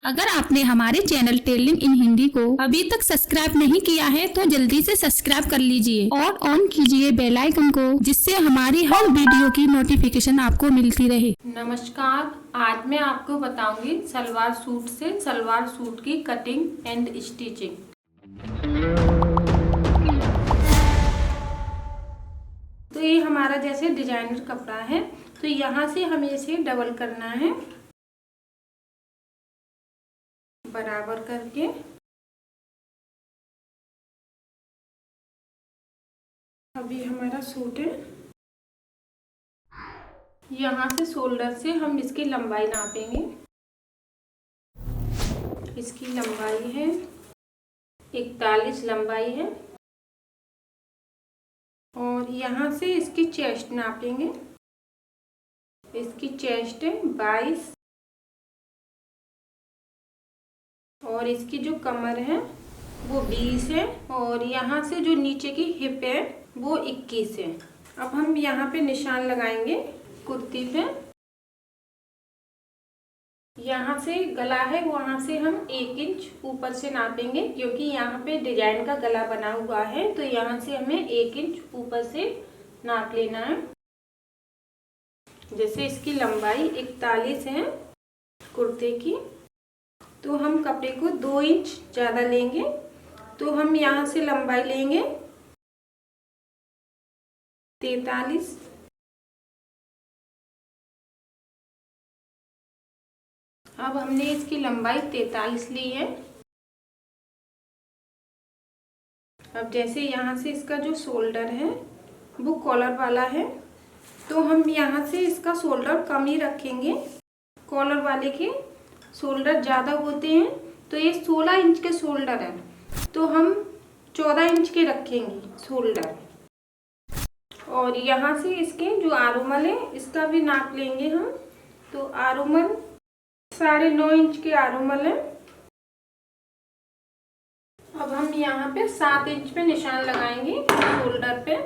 अगर आपने हमारे चैनल टेलरिंग इन हिंदी को अभी तक सब्सक्राइब नहीं किया है तो जल्दी से सब्सक्राइब कर लीजिए और ऑन कीजिए बेल आइकन को, जिससे हमारी हर वीडियो की नोटिफिकेशन आपको मिलती रहे। नमस्कार, आज मैं आपको बताऊंगी सलवार सूट से सलवार सूट की कटिंग एंड स्टिचिंग। तो ये हमारा जैसे डिजाइनर कपड़ा है, तो यहाँ से हमें इसे डबल करना है बराबर करके। अभी हमारा सूट है, यहाँ से शोल्डर से हम इसकी लंबाई नापेंगे। इसकी लंबाई है 41 लंबाई है और यहाँ से इसकी चेस्ट नापेंगे। इसकी चेस्ट है 22 और इसकी जो कमर है वो 20 है और यहाँ से जो नीचे की हिप है वो 21 है। अब हम यहाँ पे निशान लगाएंगे कुर्ती पे। यहाँ से गला है वहाँ से हम 1 इंच ऊपर से नापेंगे, क्योंकि यहाँ पे डिजाइन का गला बना हुआ है, तो यहाँ से हमें 1 इंच ऊपर से नाप लेना है। जैसे इसकी लंबाई 41 है कुर्ते की, तो हम कपड़े को 2 इंच ज़्यादा लेंगे, तो हम यहाँ से लंबाई लेंगे 43। अब हमने इसकी लंबाई 43 ली है। अब जैसे यहाँ से इसका जो शोल्डर है वो कॉलर वाला है, तो हम यहाँ से इसका शोल्डर कम ही रखेंगे। कॉलर वाले के शोल्डर ज़्यादा होते हैं, तो ये 16 इंच के शोल्डर है, तो हम 14 इंच के रखेंगे शोल्डर। और यहाँ से इसके जो आरोमल है इसका भी नाप लेंगे हम। तो आरोमल 9.5 इंच के आरोमल है। अब हम यहाँ पे 7 इंच पे निशान लगाएंगे शोल्डर पे।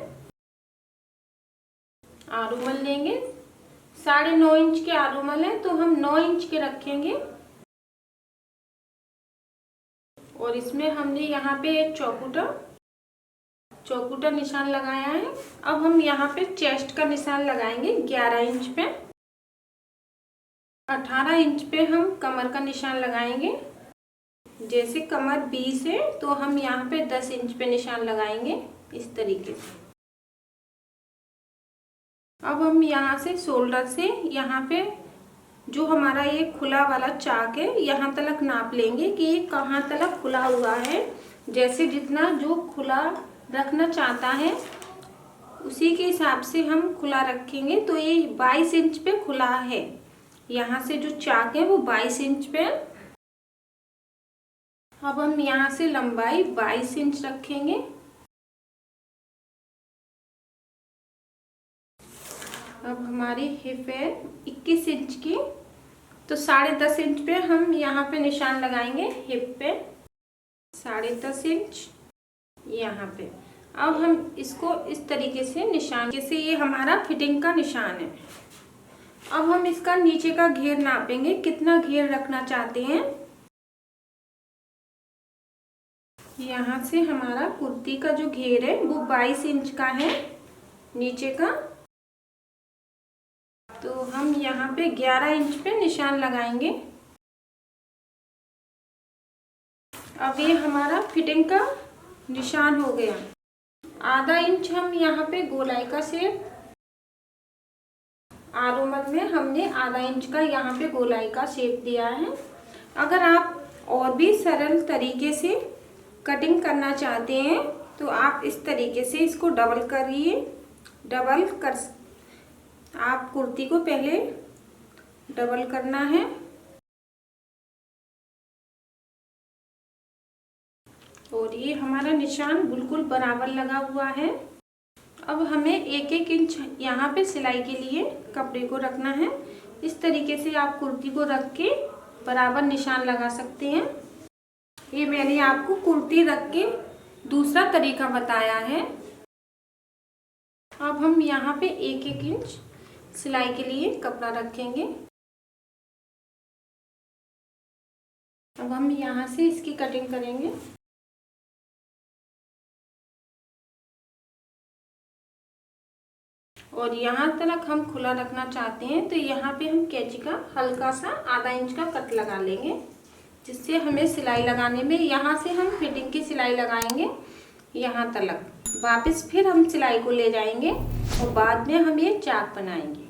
आरोमल लेंगे 9.5 इंच के आरोमल है, तो हम 9 इंच के रखेंगे। और इसमें हमने यहाँ पे चौकुटा निशान लगाया है। अब हम यहाँ पे चेस्ट का निशान लगाएंगे 11 इंच पे। 18 इंच पे हम कमर का निशान लगाएंगे। जैसे कमर 20 है, तो हम यहाँ पे 10 इंच पे निशान लगाएंगे इस तरीके से। अब हम यहाँ से शोल्डर से यहाँ पे जो हमारा ये खुला वाला चाक है यहाँ तक नाप लेंगे कि ये कहाँ तक खुला हुआ है। जैसे जितना जो खुला रखना चाहता है उसी के हिसाब से हम खुला रखेंगे। तो ये 22 इंच पे खुला है, यहाँ से जो चाक है वो 22 इंच पे। अब हम यहाँ से लंबाई 22 इंच रखेंगे। अब हमारी हिप है 21 इंच की, तो 10.5 इंच पे हम यहाँ पे निशान लगाएंगे हिप पे। 10.5 इंच यहाँ पे। अब हम इसको इस तरीके से निशान, जैसे ये हमारा फिटिंग का निशान है। अब हम इसका नीचे का घेर नापेंगे, कितना घेर रखना चाहते हैं। यहाँ से हमारा कुर्ती का जो घेर है वो 22 इंच का है नीचे का, तो हम यहाँ पे 11 इंच पे निशान लगाएंगे। अब ये हमारा फिटिंग का निशान हो गया। आधा इंच हम यहाँ पे गोलाई का शेप, आरोमल में हमने आधा इंच का यहाँ पे गोलाई का शेप दिया है। अगर आप और भी सरल तरीके से कटिंग करना चाहते हैं तो आप इस तरीके से इसको डबल करिए। आप कुर्ती को पहले डबल करना है और ये हमारा निशान बिल्कुल बराबर लगा हुआ है। अब हमें 1-1 इंच यहाँ पे सिलाई के लिए कपड़े को रखना है। इस तरीके से आप कुर्ती को रख के बराबर निशान लगा सकते हैं। ये मैंने आपको कुर्ती रख के दूसरा तरीका बताया है। अब हम यहाँ पे 1-1 इंच सिलाई के लिए कपड़ा रखेंगे। अब हम यहाँ से इसकी कटिंग करेंगे। और यहाँ तक हम खुला रखना चाहते हैं तो यहाँ पे हम कैंची का हल्का सा आधा इंच का कट लगा लेंगे, जिससे हमें सिलाई लगाने में, यहाँ से हम फिटिंग की सिलाई लगाएंगे यहाँ तक, वापस फिर हम सिलाई को ले जाएंगे और बाद में हम ये चाक बनाएंगे।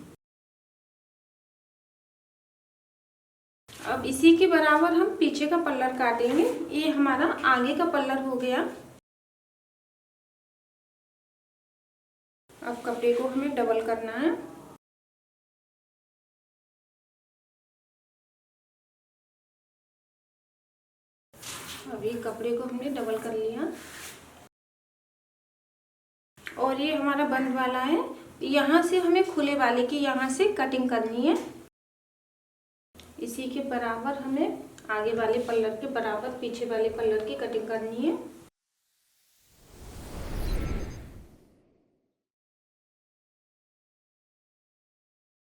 अब इसी के बराबर हम पीछे का पल्लर काटेंगे। ये हमारा आगे का पल्लर हो गया। अब कपड़े को हमें डबल करना है। अब ये कपड़े को हमने डबल कर लिया और ये हमारा बंद वाला है। यहाँ से हमें खुले वाले की यहाँ से कटिंग करनी है। इसी के बराबर हमें आगे वाले पल्लर के बराबर पीछे वाले पल्लर की कटिंग करनी है।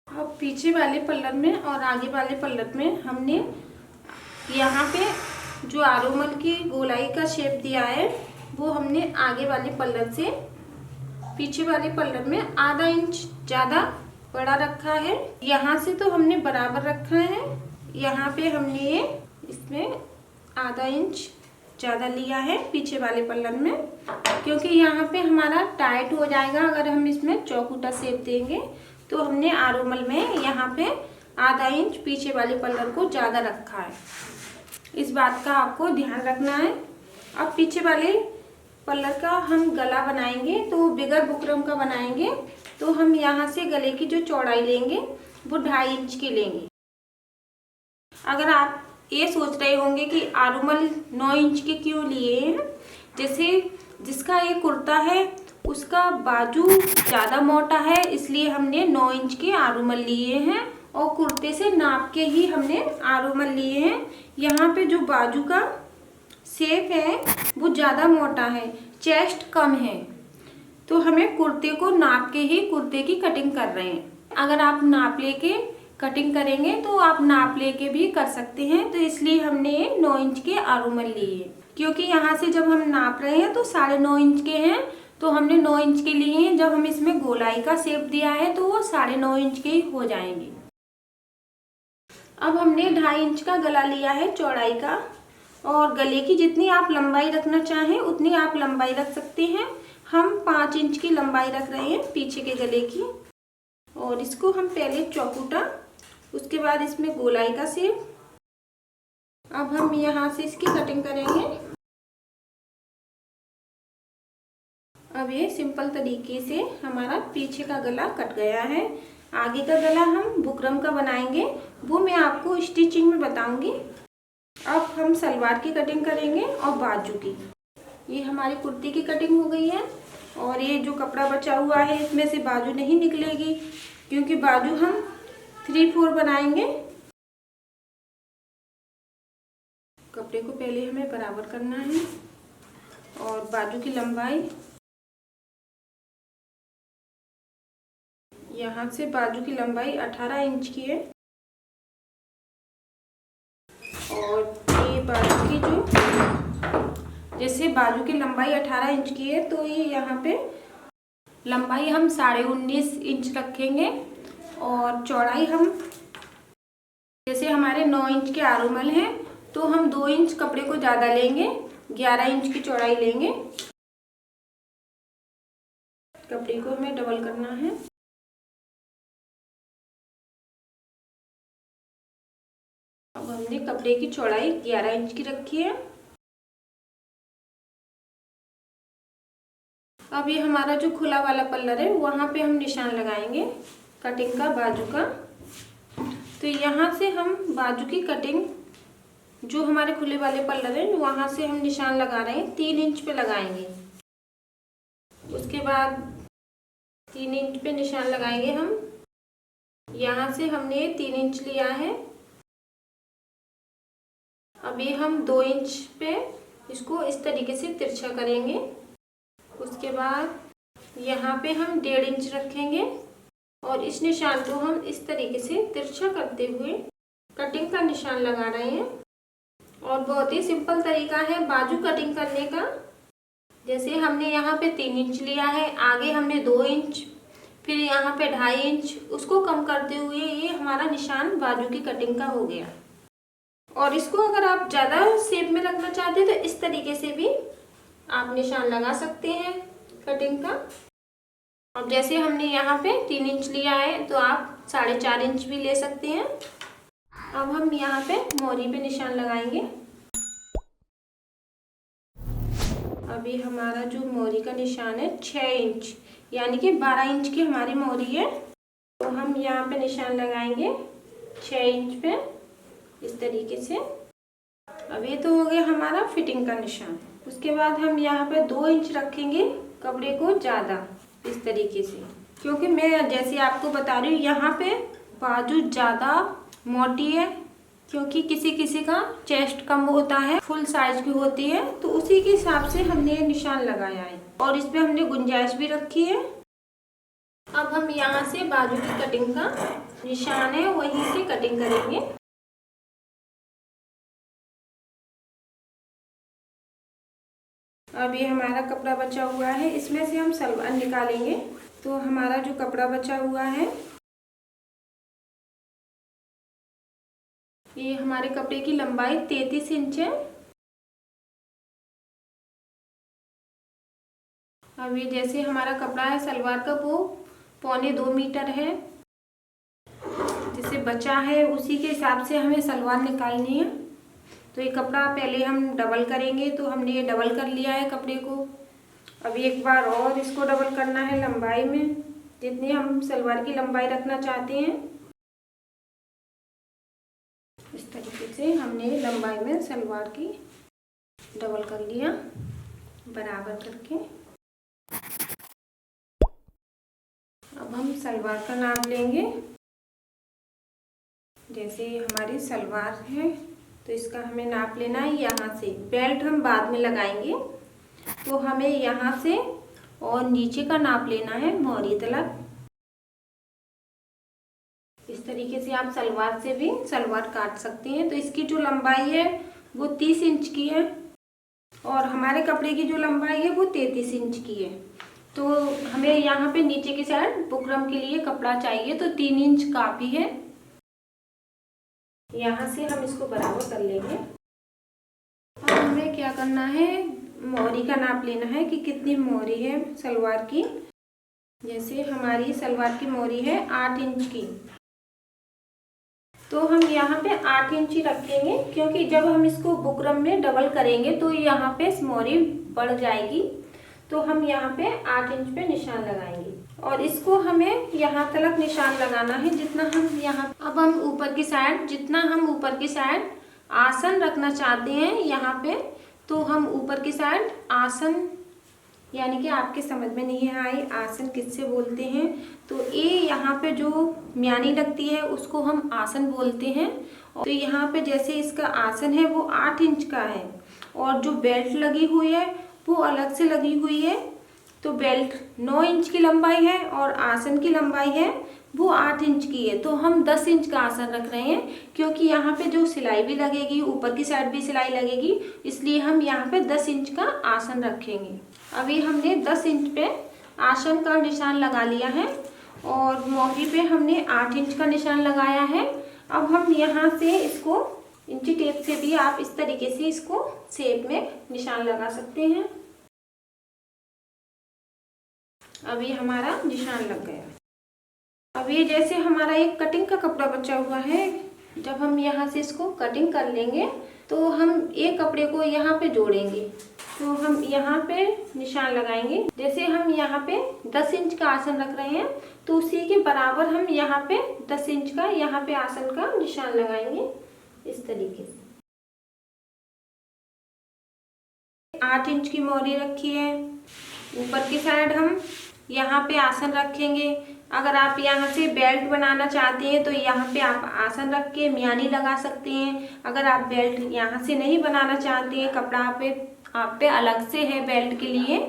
अब पीछे वाले पल्लर में और आगे वाले पल्लर में हमने यहाँ पे जो आरोमल की गोलाई का शेप दिया है वो हमने आगे वाले पल्लर से पीछे वाले पल्लर में आधा इंच ज़्यादा बड़ा रखा है। यहाँ से तो हमने बराबर रखा है, यहाँ पे हमने ये इसमें आधा इंच ज़्यादा लिया है पीछे वाले पल्लर में, क्योंकि यहाँ पे हमारा टाइट हो जाएगा अगर हम इसमें चौकुटा शेप देंगे। तो हमने आरोमल में यहाँ पे आधा इंच पीछे वाले पल्लर को ज़्यादा रखा है। इस बात का आपको ध्यान रखना है। अब पीछे वाले पल्लर का हम गला बनाएंगे तो बिगर बुकरम का बनाएंगे। तो हम यहाँ से गले की जो चौड़ाई लेंगे वो 2.5 इंच की लेंगे। अगर आप ये सोच रहे होंगे कि आरोमल 9 इंच के क्यों लिए हैं, जैसे जिसका ये कुर्ता है उसका बाजू ज़्यादा मोटा है इसलिए हमने 9 इंच के आरोमल लिए हैं और कुर्ते से नाप के ही हमने आरोमल लिए हैं। यहाँ पे जो बाजू का शेप है वो ज़्यादा मोटा है, चेस्ट कम है, तो हमें कुर्ते को नाप के ही कुर्ते की कटिंग कर रहे हैं। अगर आप नाप लेके कटिंग करेंगे तो आप नाप लेके भी कर सकते हैं। तो इसलिए हमने 9 इंच के आरोमल लिए, क्योंकि यहाँ से जब हम नाप रहे हैं तो 9.5 इंच के हैं, तो हमने 9 इंच के लिए हैं। जब हम इसमें गोलाई का शेप दिया है तो वो 9.5 इंच के ही हो जाएंगे। अब हमने 2.5 इंच का गला लिया है चौड़ाई का, और गले की जितनी आप लंबाई रखना चाहें उतनी आप लंबाई रख सकते हैं। हम 5 इंच की लंबाई रख रहे हैं पीछे के गले की, और इसको हम पहले चौकुटा, उसके बाद इसमें गोलाई का शेप। अब हम यहाँ से इसकी कटिंग करेंगे। अब ये सिंपल तरीके से हमारा पीछे का गला कट गया है। आगे का गला हम बुकरम का बनाएंगे, वो मैं आपको स्टिचिंग में बताऊंगी। अब हम सलवार की कटिंग करेंगे और बाजू की। ये हमारी कुर्ती की कटिंग हो गई है, और ये जो कपड़ा बचा हुआ है इसमें से बाजू नहीं निकलेगी, क्योंकि बाजू हम 3/4 बनाएंगे। कपड़े को पहले हमें बराबर करना है, और बाजू की लंबाई यहाँ से बाजू की लंबाई 18 इंच की है, और ये बाजू की जो, जैसे बाजू की लंबाई 18 इंच की है तो ये यहाँ पे लंबाई हम 19.5 इंच रखेंगे, और चौड़ाई हम, जैसे हमारे 9 इंच के आरोमल हैं तो हम 2 इंच कपड़े को ज़्यादा लेंगे, 11 इंच की चौड़ाई लेंगे। कपड़े को हमें डबल करना है। अब हमने कपड़े की चौड़ाई 11 इंच की रखी है। अब ये हमारा जो खुला वाला पल्लर है वहाँ पे हम निशान लगाएंगे कटिंग का, बाजू का। तो यहाँ से हम बाजू की कटिंग, जो हमारे खुले वाले पल्लर है वहाँ से हम निशान लगा रहे हैं, 3 इंच पे लगाएंगे। उसके बाद 3 इंच पे निशान लगाएंगे हम। यहाँ से हमने 3 इंच लिया है। अब ये हम 2 इंच पे इसको इस तरीके से तिरछा करेंगे। उसके बाद यहाँ पे हम 1.5 इंच रखेंगे, और इस निशान को हम इस तरीके से तिरछा करते हुए कटिंग का निशान लगा रहे हैं, और और बहुत ही सिंपल तरीका है बाजू कटिंग करने का। जैसे हमने यहाँ पे 3 इंच लिया है, आगे हमने 2 इंच, फिर यहाँ पे 2.5 इंच, उसको कम करते हुए ये हमारा निशान बाजू की कटिंग का हो गया। और इसको अगर आप ज़्यादा शेप में रखना चाहते हैं तो इस तरीके से भी आप निशान लगा सकते हैं कटिंग का। और जैसे हमने यहाँ पे 3 इंच लिया है तो आप 4.5 इंच भी ले सकते हैं। अब हम यहाँ पे मोरी पे निशान लगाएंगे। अभी हमारा जो मोरी का निशान है 6 इंच, यानी कि 12 इंच की हमारी मोरी है, तो हम यहाँ पे निशान लगाएंगे 6 इंच पे इस तरीके से। अब ये तो हो गया हमारा फिटिंग का निशान। उसके बाद हम यहाँ पे 2 इंच रखेंगे कपड़े को ज़्यादा इस तरीके से, क्योंकि मैं जैसे आपको बता रही हूँ यहाँ पे बाजू ज़्यादा मोटी है, क्योंकि किसी किसी का चेस्ट कम होता है, फुल साइज की होती है, तो उसी के हिसाब से हमने ये निशान लगाया है और इस पे हमने गुंजाइश भी रखी है। अब हम यहाँ से बाजू की कटिंग का निशान है वहीं से कटिंग करेंगे। अब ये हमारा कपड़ा बचा हुआ है, इसमें से हम सलवार निकालेंगे। तो हमारा जो कपड़ा बचा हुआ है, ये हमारे कपड़े की लंबाई 33 इंच है। अब ये जैसे हमारा कपड़ा है सलवार का वो 1.25 मीटर है, जिसे बचा है उसी के हिसाब से हमें सलवार निकालनी है। तो ये कपड़ा पहले हम डबल करेंगे, तो हमने ये डबल कर लिया है कपड़े को। अभी एक बार और इसको डबल करना है लंबाई में, जितनी हम सलवार की लंबाई रखना चाहते हैं। इस तरीके से हमने लंबाई में सलवार की डबल कर लिया बराबर करके। अब हम सलवार का नाप लेंगे। जैसे हमारी सलवार है तो इसका हमें नाप लेना है यहाँ से। बेल्ट हम बाद में लगाएंगे, तो हमें यहाँ से और नीचे का नाप लेना है मोरी तलक। इस तरीके से आप सलवार से भी सलवार काट सकते हैं। तो इसकी जो लंबाई है वो 30 इंच की है और हमारे कपड़े की जो लंबाई है वो 33 इंच की है। तो हमें यहाँ पे नीचे की साइड बुकरम के लिए कपड़ा चाहिए, तो 3 इंच काफी है। यहाँ से हम इसको बराबर कर लेंगे। अब हमें क्या करना है, मोरी का नाप लेना है कि कितनी मोरी है सलवार की। जैसे हमारी सलवार की मोरी है 8 इंच की, तो हम यहाँ पे 8 इंच ही रखेंगे, क्योंकि जब हम इसको बुकरम में डबल करेंगे तो यहाँ पे मोरी बढ़ जाएगी। तो हम यहाँ पे 8 इंच पे निशान लगाएंगे और इसको हमें यहाँ तक निशान लगाना है जितना हम यहाँ। अब हम ऊपर की साइड, जितना हम ऊपर की साइड आसन रखना चाहते हैं यहाँ पे, तो हम ऊपर की साइड आसन, यानी कि आपके समझ में नहीं आई आसन किससे बोलते हैं, तो ये यहाँ पे जो म्यानी लगती है उसको हम आसन बोलते हैं। तो यहाँ पे जैसे इसका आसन है वो 8 इंच का है और जो बेल्ट लगी हुई है वो अलग से लगी हुई है। तो बेल्ट 9 इंच की लंबाई है और आसन की लंबाई है वो 8 इंच की है। तो हम 10 इंच का आसन रख रहे हैं, क्योंकि यहाँ पे जो सिलाई भी लगेगी, ऊपर की साइड भी सिलाई लगेगी, इसलिए हम यहाँ पे 10 इंच का आसन रखेंगे। अभी हमने 10 इंच पे आसन का निशान लगा लिया है और मोहरी पे हमने 8 इंच का निशान लगाया है। अब हम यहाँ से इसको इंची टेप से भी आप इस तरीके से इसको शेप में निशान लगा सकते हैं। अभी हमारा निशान लग गया। अब ये जैसे हमारा एक कटिंग का कपड़ा बचा हुआ है, जब हम यहाँ से इसको कटिंग कर लेंगे तो हम एक कपड़े को यहाँ पे जोड़ेंगे। तो हम यहाँ पे निशान लगाएंगे। जैसे हम यहाँ पे 10 इंच का आसन रख रहे हैं, तो उसी के बराबर हम यहाँ पे 10 इंच का यहाँ पे आसन का निशान लगाएंगे इस तरीके से। 8 इंच की मोरी रखी है, ऊपर की साइड हम यहाँ पे आसन रखेंगे। अगर आप यहाँ से बेल्ट बनाना चाहते हैं तो यहाँ पे आप आसन रख के म्यानी लगा सकते हैं। अगर आप बेल्ट यहाँ से नहीं बनाना चाहते हैं, कपड़ा आप पे अलग से है बेल्ट के लिए,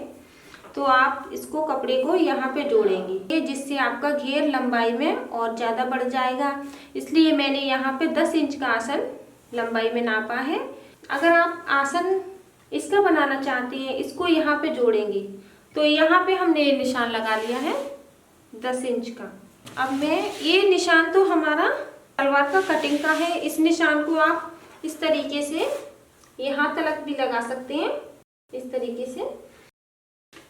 तो आप इसको कपड़े को यहाँ पे जोड़ेंगे, जिससे आपका घेर लंबाई में और ज़्यादा बढ़ जाएगा। इसलिए मैंने यहाँ पे 10 इंच का आसन लंबाई में नापा है। अगर आप आसन इसका बनाना चाहते हैं, इसको यहाँ पे जोड़ेंगे, तो यहाँ पे हमने ये निशान लगा लिया है 10 इंच का। अब ये निशान तो हमारा सलवार का कटिंग का है। इस निशान को आप इस तरीके से यहाँ तलक भी लगा सकते हैं, इस तरीके से,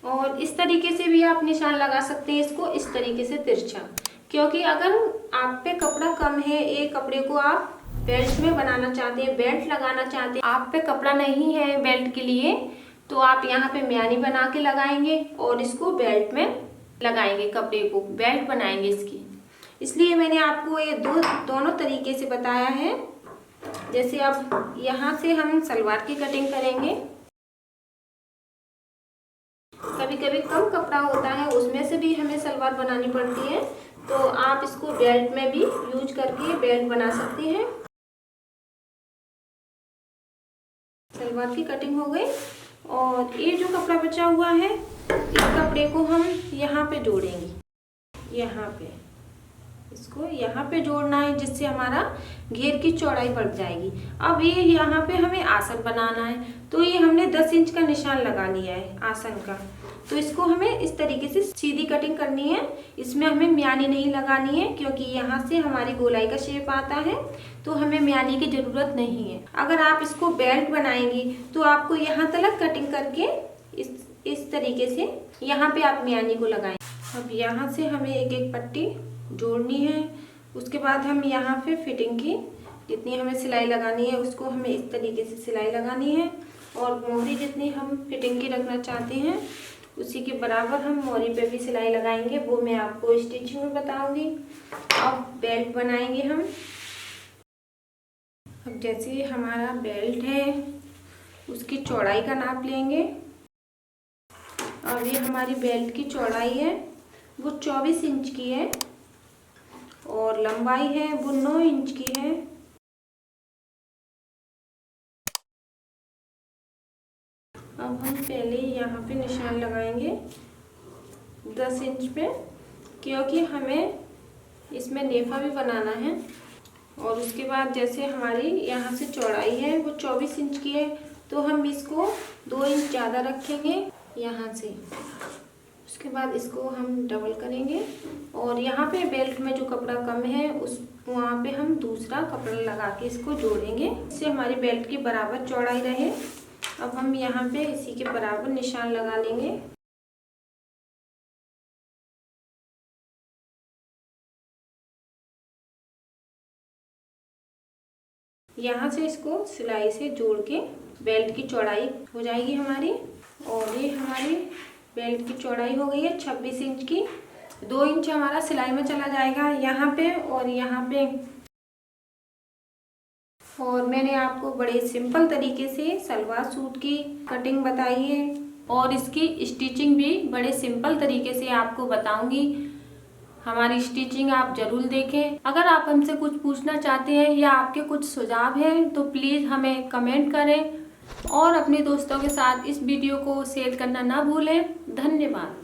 और इस तरीके से भी आप निशान लगा सकते हैं इसको, इस तरीके से तिरछा। क्योंकि अगर आप पे कपड़ा कम है, एक कपड़े को आप बेल्ट में बनाना चाहते हैं, बेल्ट लगाना चाहते हैं, आप पे कपड़ा नहीं है बेल्ट के लिए, तो आप यहाँ पे म्यानी बना के लगाएंगे और इसको बेल्ट में लगाएंगे, कपड़े को बेल्ट बनाएंगे इसकी। इसलिए मैंने आपको ये दोनों तरीके से बताया है। जैसे अब यहाँ से हम सलवार की कटिंग करेंगे। कभी कभी कम कपड़ा होता है, उसमें से भी हमें सलवार बनानी पड़ती है, तो आप इसको बेल्ट में भी यूज करके बेल्ट बना सकते हैं। सलवार की कटिंग हो गई और ये जो कपड़ा बचा हुआ है, इस कपड़े को हम यहाँ पे जोड़ेंगे, यहाँ पे इसको यहाँ पे जोड़ना है, जिससे हमारा घेर की चौड़ाई बढ़ जाएगी। अब ये यहाँ पे हमें आसन बनाना है, तो ये हमने 10 इंच का निशान लगा लिया है आसन का, तो इसको हमें इस तरीके से सीधी कटिंग करनी है। इसमें हमें म्यानी नहीं लगानी है, क्योंकि यहाँ से हमारी गोलाई का शेप आता है, तो हमें म्यानी की जरूरत नहीं है। अगर आप इसको बेल्ट बनाएंगी तो आपको यहाँ तक कटिंग करके इस तरीके से यहाँ पे आप म्यानी को लगाएं। अब यहाँ से हमें एक एक पट्टी जोड़नी है। उसके बाद हम यहाँ पे फिटिंग की जितनी हमें सिलाई लगानी है, उसको हमें इस तरीके से सिलाई लगानी है, और मोहरी जितनी हम फिटिंग की रखना चाहते हैं उसी के बराबर हम मोहरी पे भी सिलाई लगाएंगे, वो मैं आपको स्टिचिंग में बताऊंगी। अब बेल्ट बनाएंगे हम। अब जैसे हमारा बेल्ट है, उसकी चौड़ाई का नाप लेंगे। अब ये हमारी बेल्ट की चौड़ाई है वो 24 इंच की है, और लंबाई है वो 9 इंच की है। अब हम पहले यहाँ पे निशान लगाएंगे 10 इंच पे, क्योंकि हमें इसमें नेफा भी बनाना है। और उसके बाद जैसे हमारी यहाँ से चौड़ाई है वो 24 इंच की है, तो हम इसको 2 इंच ज़्यादा रखेंगे यहाँ से। उसके बाद इसको हम डबल करेंगे, और यहाँ पे बेल्ट में जो कपड़ा कम है वहाँ पे हम दूसरा कपड़ा लगा के इसको जोड़ेंगे, इससे हमारी बेल्ट की बराबर चौड़ाई रहे। अब हम यहाँ पे इसी के बराबर निशान लगा लेंगे। यहाँ से इसको सिलाई से जोड़ के बेल्ट की चौड़ाई हो जाएगी हमारी। और ये हमारी बेल्ट की चौड़ाई हो गई है 26 इंच की। 2 इंच हमारा सिलाई में चला जाएगा यहाँ पे और यहाँ पे। और मैंने आपको बड़े सिंपल तरीके से सलवार सूट की कटिंग बताई है, और इसकी स्टिचिंग भी बड़े सिंपल तरीके से आपको बताऊंगी। हमारी स्टिचिंग आप जरूर देखें। अगर आप हमसे कुछ पूछना चाहते हैं या आपके कुछ सुझाव हैं तो प्लीज़ हमें कमेंट करें, और अपने दोस्तों के साथ इस वीडियो को शेयर करना ना भूलें। धन्यवाद।